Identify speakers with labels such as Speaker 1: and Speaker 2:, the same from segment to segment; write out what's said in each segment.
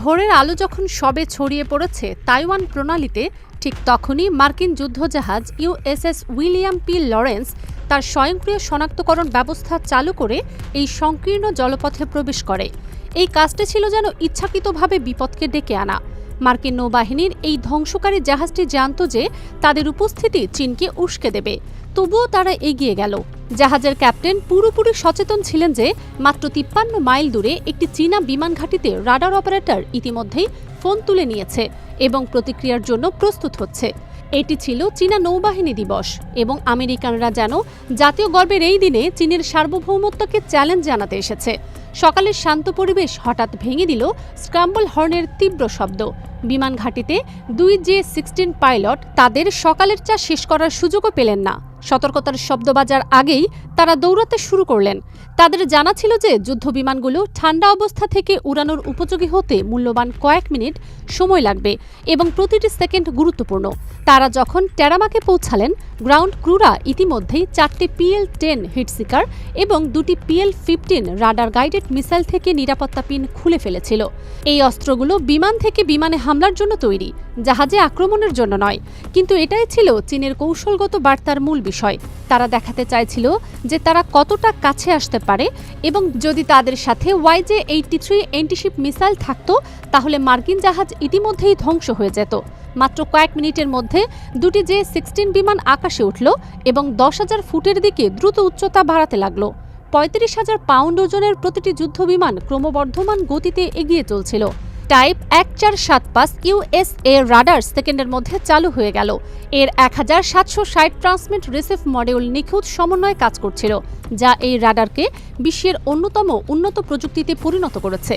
Speaker 1: ভোরের আলো যখন সবে ছড়িয়ে পড়েছে তাইওয়ান প্রণালীতে, ঠিক তখনই মার্কিন যুদ্ধজাহাজ ইউএসএস উইলিয়াম পি লরেন্স তার স্বয়ংক্রিয় শনাক্তকরণ ব্যবস্থা চালু করে এই সংকীর্ণ জলপথে প্রবেশ করে। এই কাজটি ছিল যেন ইচ্ছাকৃতভাবে বিপদকে ডেকে আনা। মার্কিন নৌবাহিনীর এই ধ্বংসকারী জাহাজটি জানত যে তাদের উপস্থিতি চীনকে উস্কে দেবে, তবুও তারা এগিয়ে গেল। জাহাজের ক্যাপ্টেন পুরোপুরি সচেতন ছিলেন যে মাত্র ৫৩ মাইল দূরে একটি চীনা বিমান ঘাঁটিতে রাডার অপারেটর ইতিমধ্যেই ফোন তুলে নিয়েছে এবং প্রতিক্রিয়ার জন্য প্রস্তুত হচ্ছে। এটি ছিল চীনা নৌবাহিনী দিবস এবং আমেরিকানরা যেন জাতীয় গর্বের এই দিনে চীনের সার্বভৌমত্বকে চ্যালেঞ্জ জানাতে এসেছে। সকালের শান্ত পরিবেশ হঠাৎ ভেঙে দিল স্ক্রাম্বল হর্নের তীব্র শব্দ। বিমান ঘাঁটিতে ২ J-16 পাইলট তাদের সকালের চা শেষ করার সুযোগও পেলেন না। সতর্কতার শব্দ বাজার আগেই তারা দৌড়াতে শুরু করলেন। তাদের জানা ছিল যে যুদ্ধবিমানগুলো ঠান্ডা অবস্থা থেকে উড়ানোর উপযোগী হতে মূল্যবান কয়েক মিনিট সময় লাগবে এবং প্রতিটি সেকেন্ড গুরুত্বপূর্ণ। তারা যখন টেরামাকে পৌঁছালেন, গ্রাউন্ড ক্রুরা ইতিমধ্যেই ৪টি PL-10 হিটসিকার এবং ২টি PL-15 রাডার গাইডেড মিসাইল থেকে নিরাপত্তা পিন খুলে ফেলেছিল। এই অস্ত্রগুলো বিমান থেকে বিমানে হামলার জন্য তৈরি, জাহাজে আক্রমণের জন্য নয়। কিন্তু এটাই ছিল চীনের কৌশলগত বার্তার মূল বিষয়। তারা দেখাতে চাইছিল যে তারা কতটা কাছে আসতে পারে এবং যদি তাদের সাথে YJ-83 অ্যান্টিশিপ মিসাইল থাকত তাহলে মার্কিন জাহাজ ইতিমধ্যেই ধ্বংস হয়ে যেত। মাত্র কয়েক মিনিটের মধ্যে ২টি J-16 বিমান আকাশে উঠল এবং ১০,০০০ ফুটের দিকে দ্রুত উচ্চতা বাড়াতে লাগল। ৩৫,০০০ পাউন্ড ওজনের প্রতিটি যুদ্ধবিমান ক্রমবর্ধমান গতিতে এগিয়ে চলছিল। টাইপ ১৪৭৫ USA রাডার সেকেন্ডের মধ্যে চালু হয়ে গেল। এর ১৭৬০ ট্রান্সমিট রিসিভ মডিউল নিখুঁত সমন্বয়ে কাজ করছিল, যা এই রাডারকে বিশ্বের অন্যতম উন্নত প্রযুক্তিতে পরিণত করেছে।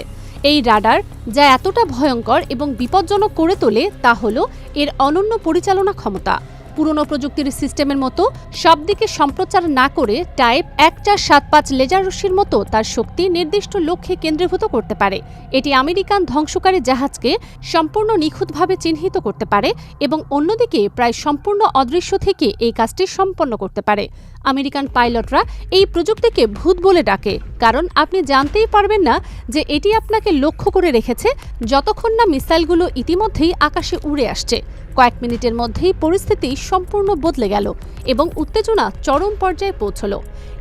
Speaker 1: এই রাডার যা এতটা ভয়ঙ্কর এবং বিপজ্জনক করে তোলে তা হল এর অনন্য পরিচালনা ক্ষমতা। পুরনো প্রযুক্তির সিস্টেমের মতো সব দিকে সম্প্রচার না করে টাইপ ১৪৭৫ লেজার রশ্মির মতো তার শক্তি নির্দিষ্ট লক্ষ্যে কেন্দ্রীভূত করতে পারে। এটি আমেরিকান ধ্বংসকারী জাহাজকে সম্পূর্ণ নিখুঁতভাবে চিহ্নিত করতে পারে এবং অন্যদিকে প্রায় সম্পূর্ণ অদৃশ্য থেকে এই কাজটি সম্পন্ন করতে পারে। আমেরিকান পাইলটরা এই প্রযুক্তিকে ভূত বলে ডাকে, কারণ আপনি জানতেই পারবেন না যে এটি আপনাকে লক্ষ্য করে রেখেছে যতক্ষণ না মিসাইলগুলো ইতিমধ্যেই আকাশে উড়ে আসছে। কয়েক মিনিটের মধ্যেই পরিস্থিতি সম্পূর্ণ বদলে গেল এবং উত্তেজনা চরম পর্যায়ে পৌঁছল।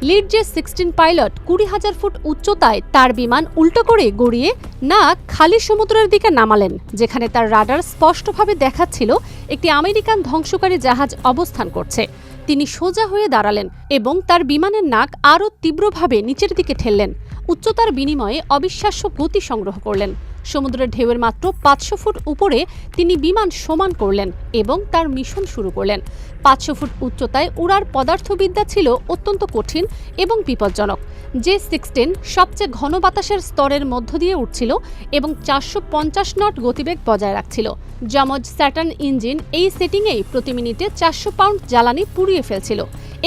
Speaker 1: লিড J-16 পাইলট ২০,০০০ ফুট উচ্চতায় তার বিমান উল্টো করে গড়িয়ে না খালি সমুদ্রের দিকে নামালেন, যেখানে তার রাডার স্পষ্টভাবে দেখাচ্ছিল একটি আমেরিকান ধ্বংসকারী জাহাজ অবস্থান করছে। তিনি সোজা হয়ে দাঁড়ালেন এবং তার বিমানের নাক আরও তীব্রভাবে নিচের দিকে ঠেললেন। উচ্চতার বিনিময়ে অবিশ্বাস্য গতি সংগ্রহ করলেন। সমুদ্রের ঢেউয়ের মাত্র ৫০০ ফুট উপরে তিনি বিমান সমান করলেন এবং তার মিশন শুরু করলেন। ৫০০ ফুট উচ্চতায় উড়ার পদার্থবিদ্যা ছিল অত্যন্ত কঠিন এবং বিপজ্জনক। J-16 সবচেয়ে ঘন বাতাসের স্তরের মধ্য দিয়ে উঠছিল এবং ৪৫০ নট গতিবেগ বজায় রাখছিল। যমজ স্যাটার্ন ইঞ্জিন এই সেটিংয়েই প্রতি মিনিটে ৪০০ পাউন্ড জ্বালানি পুড়িয়ে ফেলছিল।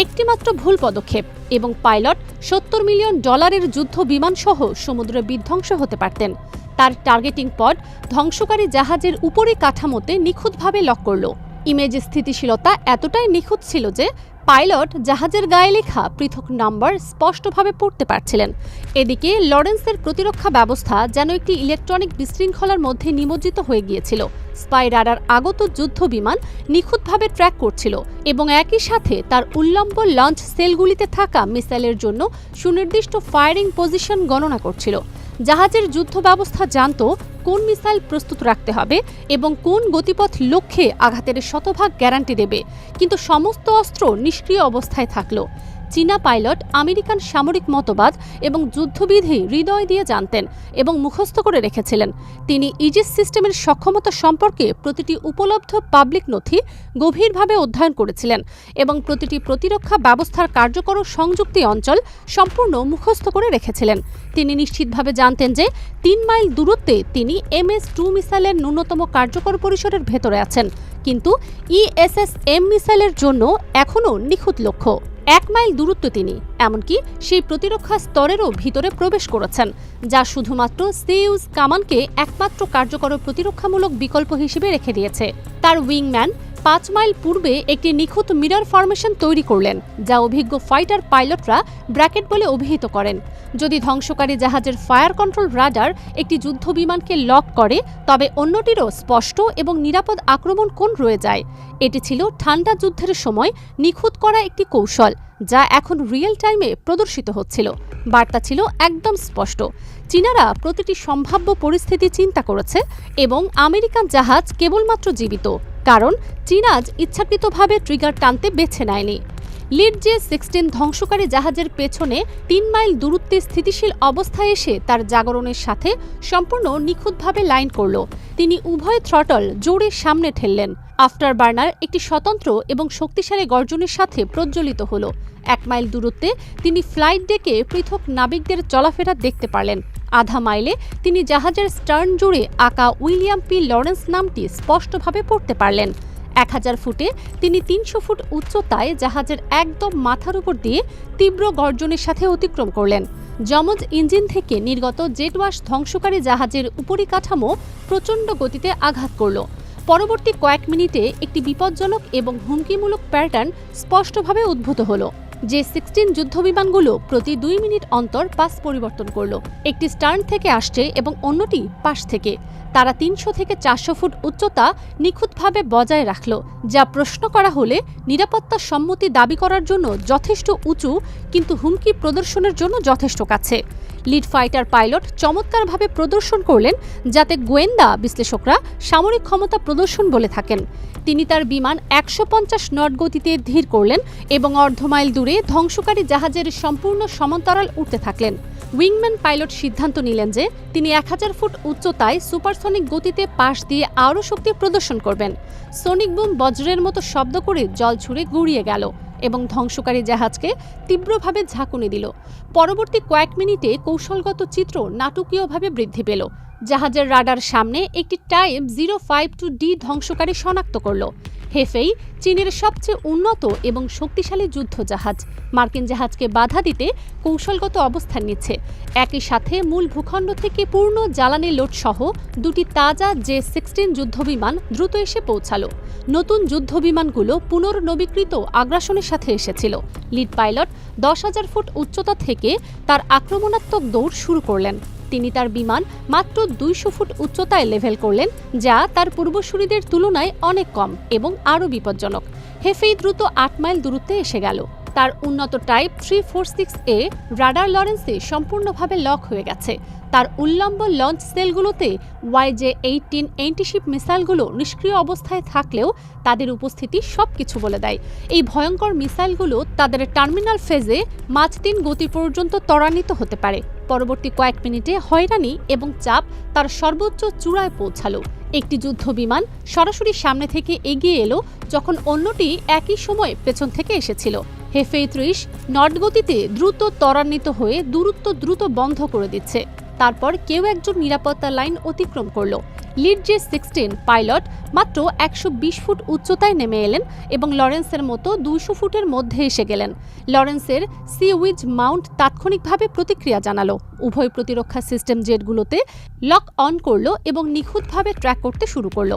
Speaker 1: একটিমাত্র ভুল পদক্ষেপ এবং পাইলট $৭০ মিলিয়ন যুদ্ধ বিমান সহ সমুদ্রে বিধ্বংস হতে পারতেন। তার টার্গেটিং পড ধ্বংসকারী জাহাজের উপরে কাঠামোতে নিখুঁতভাবে লক করল। ইমেজ স্থিতিশীলতা এতটাই নিখুঁত ছিল যে পাইলট জাহাজের গায়ে লেখা পৃথক নাম্বার স্পষ্টভাবে পড়তে পারছিলেন। এদিকে লরেন্সের প্রতিরক্ষা ব্যবস্থা যেন একটি ইলেকট্রনিক বিশৃঙ্খলার মধ্যে নিমজ্জিত হয়ে গিয়েছিল। স্পাই রাডার আগত যুদ্ধ বিমান নিখুঁতভাবে ট্র্যাক করছিল এবং একই সাথে তার উল্লম্ব লঞ্চ সেলগুলিতে থাকা মিসাইলের জন্য সুনির্দিষ্ট ফায়ারিং পজিশন গণনা করছিল। জাহাজের যুদ্ধ ব্যবস্থা জানত কোন মিসাইল প্রস্তুত রাখতে হবে এবং কোন গতিপথ লক্ষ্যে আঘাতের শতভাগ গ্যারান্টি দেবে, কিন্তু সমস্ত অস্ত্র নিষ্ক্রিয় অবস্থায় থাকল। চীনা পাইলট আমেরিকান সামরিক মতবাদ এবং যুদ্ধবিধি হৃদয় দিয়ে জানতেন এবং মুখস্থ করে রেখেছিলেন। তিনি ইজিস সিস্টেমের সক্ষমতা সম্পর্কে প্রতিটি উপলব্ধ পাবলিক নথি গভীরভাবে অধ্যয়ন করেছিলেন এবং প্রতিটি প্রতিরক্ষা ব্যবস্থার কার্যকর সংযুক্তি অঞ্চল সম্পূর্ণ মুখস্থ করে রেখেছিলেন। তিনি নিশ্চিতভাবে জানতেন যে ৩ মাইল দূরত্বে তিনি MS-2 মিসাইলের ন্যূনতম কার্যকর পরিসরের ভেতরে আছেন, কিন্তু ESSM মিসাইলের জন্য এখনও নিখুঁত লক্ষ্য ১ মাইল দূরত্ব। তিনি এমনকি সেই প্রতিরক্ষা স্তরেরও ভিতরে প্রবেশ করেছেন, যা শুধুমাত্র সিউজ কামানকে একমাত্র কার্যকর প্রতিরক্ষামূলক বিকল্প হিসেবে রেখে দিয়েছে। তার উইংম্যান 5 মাইল পূর্বে একটি নিখুঁত মিরর ফরমেশন তৈরি করলেন, যা অভিজ্ঞ ফাইটার পাইলটরা ব্র্যাকেট বলে অভিহিত করেন। যদি ধ্বংসকারী জাহাজের ফায়ার কন্ট্রোল রাডার একটি যুদ্ধ বিমানকে লক করে, তবে অন্যটিরও স্পষ্ট এবং নিরাপদ আক্রমণ কোণ রয়ে যায়। এটি ছিল ঠান্ডা যুদ্ধের সময় নিখুঁত করা একটি কৌশল, যা এখন রিয়েল টাইমে প্রদর্শিত হচ্ছিল। বার্তা ছিল একদম স্পষ্ট। চীনারা প্রতিটি সম্ভাব্য পরিস্থিতি চিন্তা করেছে এবং আমেরিকান জাহাজ কেবলমাত্র জীবিত, কারণ চীন আজ ইচ্ছাকৃতভাবে ট্রিগার টানতে বেছে নেয়নি। লিড জে-16 ধ্বংসকারী জাহাজের পেছনে 3 মাইল দূরত্বে স্থিতিশীল অবস্থায় এসে তার জাগরণের সাথে সম্পূর্ণ নিখুঁতভাবে লাইন করল। তিনি উভয় থ্রটল জোরে সামনে ঠেললেন। আফটার বার্নার একটি স্বতন্ত্র এবং শক্তিশালী গর্জনের সাথে প্রজ্বলিত হল। 1 মাইল দূরত্বে তিনি ফ্লাইট ডেকে পৃথক নাবিকদের চলাফেরা দেখতে পারলেন। আধা মাইলে তিনি জাহাজের স্টার্ন জুড়ে আঁকা উইলিয়াম পি লরেন্স নামটি স্পষ্টভাবে পড়তে পারলেন। 1000 ফুটে তিনি 300 ফুট উচ্চতায় জাহাজের একদম মাথার উপর দিয়ে তীব্র গর্জনের সাথে অতিক্রম করলেন। যমজ ইঞ্জিন থেকে নির্গত জেট ওয়াশ ধ্বংসকারী জাহাজের উপরিকাঠামো প্রচণ্ড গতিতে আঘাত করল। পরবর্তী কয়েক মিনিটে একটি বিপজ্জনক এবং হুমকিমূলক প্যাটার্ন স্পষ্টভাবে উদ্ভূত হল। জে-16 যুদ্ধবিমানগুলো প্রতি 2 মিনিট অন্তর পাশ পরিবর্তন করল। একটি স্টার্ন থেকে আসছে এবং অন্যটি পাশ থেকে। তারা 300 থেকে 400 ফুট উচ্চতা নিখুঁতভাবে বজায় রাখল, যা প্রশ্ন করা হলে নিরাপত্তার সম্মতি দাবি করার জন্য যথেষ্ট উঁচু, কিন্তু হুমকি প্রদর্শনের জন্য যথেষ্ট কাছে। লিড ফাইটার পাইলট চমৎকারভাবে প্রদর্শন করলেন, যাতে গোয়েন্দা বিশ্লেষকরা সামরিক ক্ষমতা প্রদর্শন বলে থাকেন। তিনি তার বিমান 150 নট গতিতে ধীর করলেন এবং অর্ধমাইল দূরে ধ্বংসকারী জাহাজের সম্পূর্ণ সমান্তরাল উঠতে থাকলেন। উইংম্যান পাইলট সিদ্ধান্ত নিলেন যে তিনি 1000 ফুট উচ্চতায় সুপারসনিক গতিতে পাশ দিয়ে আরও শক্তি প্রদর্শন করবেন। সনিক বুম বজ্রের মতো শব্দ করে জল ছুঁড়ে গুড়িয়ে গেল এবং ধ্বংসকারী জাহাজকে তীব্রভাবে ঝাঁকুনি দিল। পরবর্তী কয়েক মিনিটে কৌশলগত চিত্র নাটকীয়ভাবে বৃদ্ধি পেল। জাহাজের রাডার সামনে একটি টাইপ 052D ধ্বংসকারী শনাক্ত করল। হেফেই চীনের সবচেয়ে উন্নত এবং শক্তিশালী যুদ্ধ জাহাজ মার্কিন জাহাজকে বাধা দিতে কৌশলগত অবস্থান নিচ্ছে। একই সাথে মূল ভূখণ্ড থেকে পূর্ণ জ্বালানি লোড সহ 2টি তাজা জে-16 যুদ্ধবিমান দ্রুত এসে পৌঁছালো। নতুন যুদ্ধবিমানগুলো পুনর্নবীকৃত আগ্রাসনের সাথে এসেছিল। লিড পাইলট 10,000 ফুট উচ্চতা থেকে তার আক্রমণাত্মক দৌড় শুরু করলেন। তিনি তার বিমান মাত্র 200 ফুট উচ্চতায় লেভেল করলেন, যা তার পূর্বসূরীদের তুলনায় অনেক কম এবং আরও বিপজ্জনক। হেফেই দ্রুত 8 মাইল দূরত্বে এসে গেল। তার উন্নত টাইপ 346A রাডার লরেন্সে সম্পূর্ণভাবে লক হয়ে গেছে। তার উল্লম্ব লঞ্চ সেলগুলোতে YJ-18 অ্যান্টিশিপ মিসাইলগুলো নিষ্ক্রিয় অবস্থায় থাকলেও তাদের উপস্থিতি সবকিছু বলে দেয়। এই ভয়ঙ্কর মিসাইলগুলো তাদের টার্মিনাল ফেজে মাঝ 3 গতি পর্যন্ত ত্বরান্বিত হতে পারে। পরবর্তী কয়েক মিনিটে হয়রানি এবং চাপ তার সর্বোচ্চ চূড়ায় পৌঁছালো। একটি যুদ্ধ বিমান সরাসরি সামনে থেকে এগিয়ে এলো, যখন অন্যটি একই সময়ে পেছন থেকে এসেছিল। হেফেই 30 নট গতিতে দ্রুত ত্বরান্বিত হয়ে দূরত্ব দ্রুত বন্ধ করে দিচ্ছে। তারপর কেউ একজন নিরাপত্তা লাইন অতিক্রম করল। লিড জে-16 পাইলট মাত্র 120 ফুট উচ্চতায় নেমে এলেন এবং লরেন্সের মতো 200 ফুটের মধ্যে এসে গেলেন। লরেন্সের সি উইজ মাউন্ট তাৎক্ষণিকভাবে প্রতিক্রিয়া জানালো। উভয় প্রতিরক্ষা সিস্টেম জেটগুলোতে লক অন করল এবং নিখুঁতভাবে ট্র্যাক করতে শুরু করল।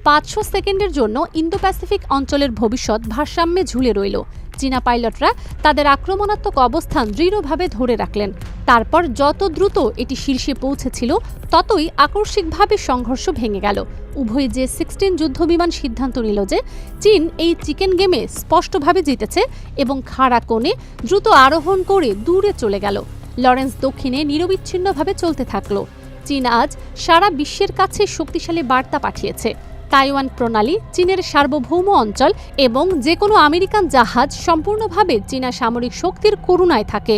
Speaker 1: 500 সেকেন্ডের জন্য ইন্দো প্যাসিফিক অঞ্চলের ভবিষ্যৎ ভারসাম্যে ঝুলে রইল। চীনা পাইলটরা তাদের আক্রমণাত্মক অবস্থান দৃঢ়ভাবে ধরে রাখলেন। তারপর যত দ্রুত এটি শীর্ষে পৌঁছেছিল, ততই আকস্মিকভাবে সংঘর্ষ ভেঙে গেল। উভয় জে-16 যুদ্ধবিমান সিদ্ধান্ত নিল যে চীন এই চিকেন গেমে স্পষ্টভাবে জিতেছে এবং খাড়া কোণে দ্রুত আরোহণ করে দূরে চলে গেল। লরেন্স দক্ষিণে নিরবিচ্ছিন্নভাবে চলতে থাকল। চীন আজ সারা বিশ্বের কাছে শক্তিশালী বার্তা পাঠিয়েছে। তাইওয়ান প্রণালী চীনের সার্বভৌম অঞ্চল এবং যে কোনো আমেরিকান জাহাজ সম্পূর্ণভাবে চীনা সামরিক শক্তির করুণায় থাকে।